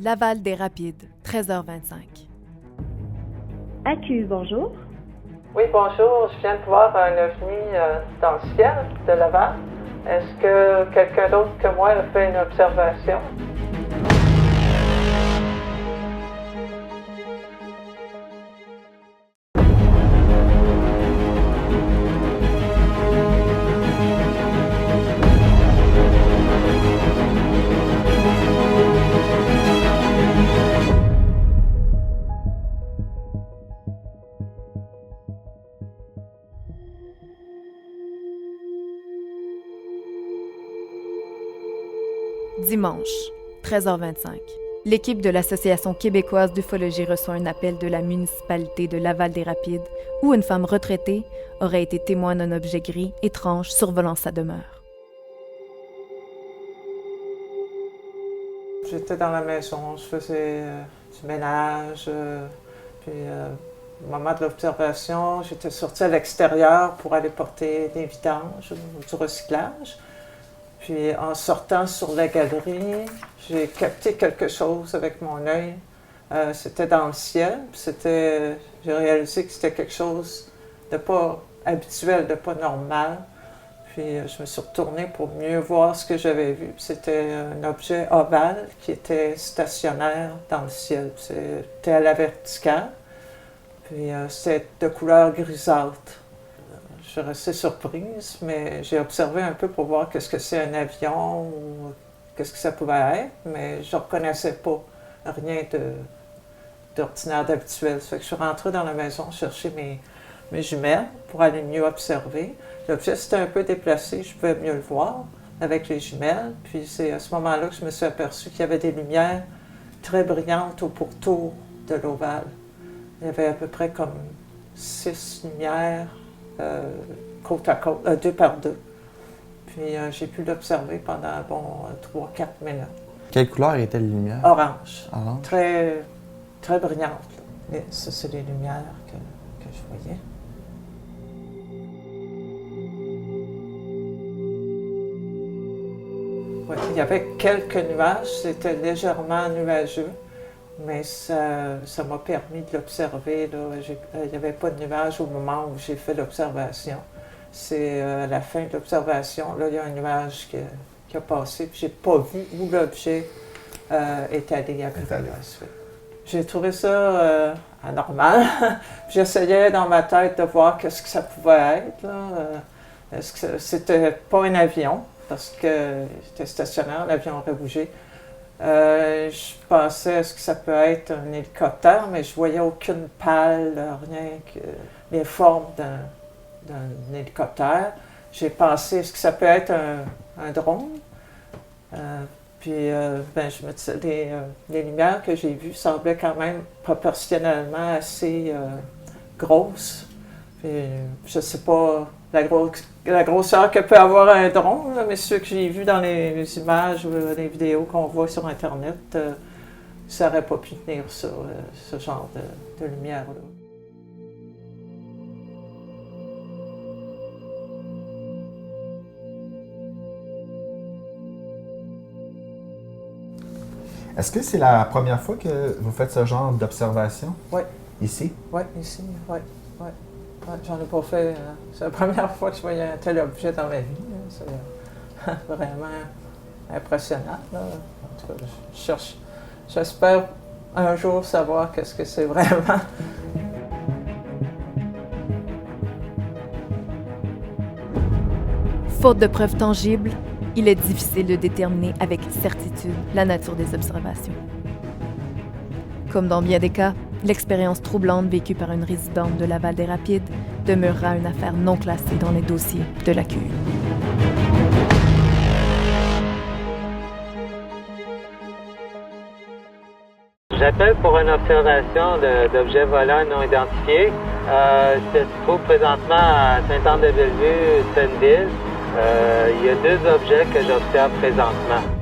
Laval-des-Rapides, 13h25. AQ, bonjour. Oui, bonjour. Je viens de voir un ovni dans le ciel de Laval. Est-ce que quelqu'un d'autre que moi a fait une observation? Dimanche, 13h25. L'équipe de l'Association québécoise d'ufologie reçoit un appel de la municipalité de Laval-des-Rapides où une femme retraitée aurait été témoin d'un objet gris étrange survolant sa demeure. J'étais dans la maison, je faisais du ménage, puis au moment de l'observation, j'étais sortie à l'extérieur pour aller porter des vidanges ou du recyclage. Puis en sortant sur la galerie, j'ai capté quelque chose avec mon œil. C'était dans le ciel, puis j'ai réalisé que c'était quelque chose de pas habituel, de pas normal. Puis je me suis retournée pour mieux voir ce que j'avais vu. C'était un objet ovale qui était stationnaire dans le ciel. C'était à la verticale, puis c'était de couleur grisâtre. Je suis restée surprise, mais j'ai observé un peu pour voir qu'est-ce que c'est un avion ou qu'est-ce que ça pouvait être, mais je ne reconnaissais pas rien d'ordinaire, d'habituel. Ça fait que je suis rentrée dans la maison chercher mes jumelles pour aller mieux observer. L'objet s'était un peu déplacé, je pouvais mieux le voir avec les jumelles. Puis c'est à ce moment-là que je me suis aperçue qu'il y avait des lumières très brillantes au pourtour de l'ovale. Il y avait à peu près comme 6 lumières côte à côte, 2 par 2. Puis j'ai pu l'observer pendant 3-4 minutes. Quelle couleur était la lumière? Orange. Orange. Très, très brillante. Et ça, c'est les lumières que je voyais. Ouais, il y avait quelques nuages, c'était légèrement nuageux, mais ça m'a permis de l'observer. Il n'y avait pas de nuages au moment où j'ai fait l'observation. C'est à la fin de l'observation, là, il y a un nuage qui a passé, puis je n'ai pas vu où l'objet est allé après la suite. J'ai trouvé ça anormal. J'essayais dans ma tête de voir qu'est-ce que ça pouvait être. Est-ce que c'était pas un avion, parce que c'était stationnaire, l'avion aurait bougé. Je pensais, est-ce que ça peut être un hélicoptère, mais je voyais aucune pale, rien que les formes d'un hélicoptère. J'ai pensé, est-ce que ça peut être un drone? Je me disais, les lumières que j'ai vues semblaient quand même proportionnellement assez grosses. Puis, je ne sais pas la grosseur que peut avoir un drone, là, mais ceux que j'ai vus dans les images ou les vidéos qu'on voit sur Internet, ça n'aurait pas pu tenir ça, ce genre de lumière-là. Est-ce que c'est la première fois que vous faites ce genre d'observation? Oui. Ici? Oui, ici, oui. Ouais, j'en ai pas fait. C'est la première fois que je voyais un tel objet dans ma vie. C'est vraiment impressionnant. Là. En tout cas, j'espère un jour savoir qu'est-ce que c'est vraiment. Faute de preuves tangibles, il est difficile de déterminer avec certitude la nature des observations. Comme dans bien des cas, l'expérience troublante vécue par une résidente de Laval-des-Rapides demeurera une affaire non classée dans les dossiers de l'AQ. J'appelle pour une observation d'objets volants non identifiés. Ça se trouve présentement à Sainte-Anne-de-Bellevue, Senneville. Il y a 2 objets que j'observe présentement.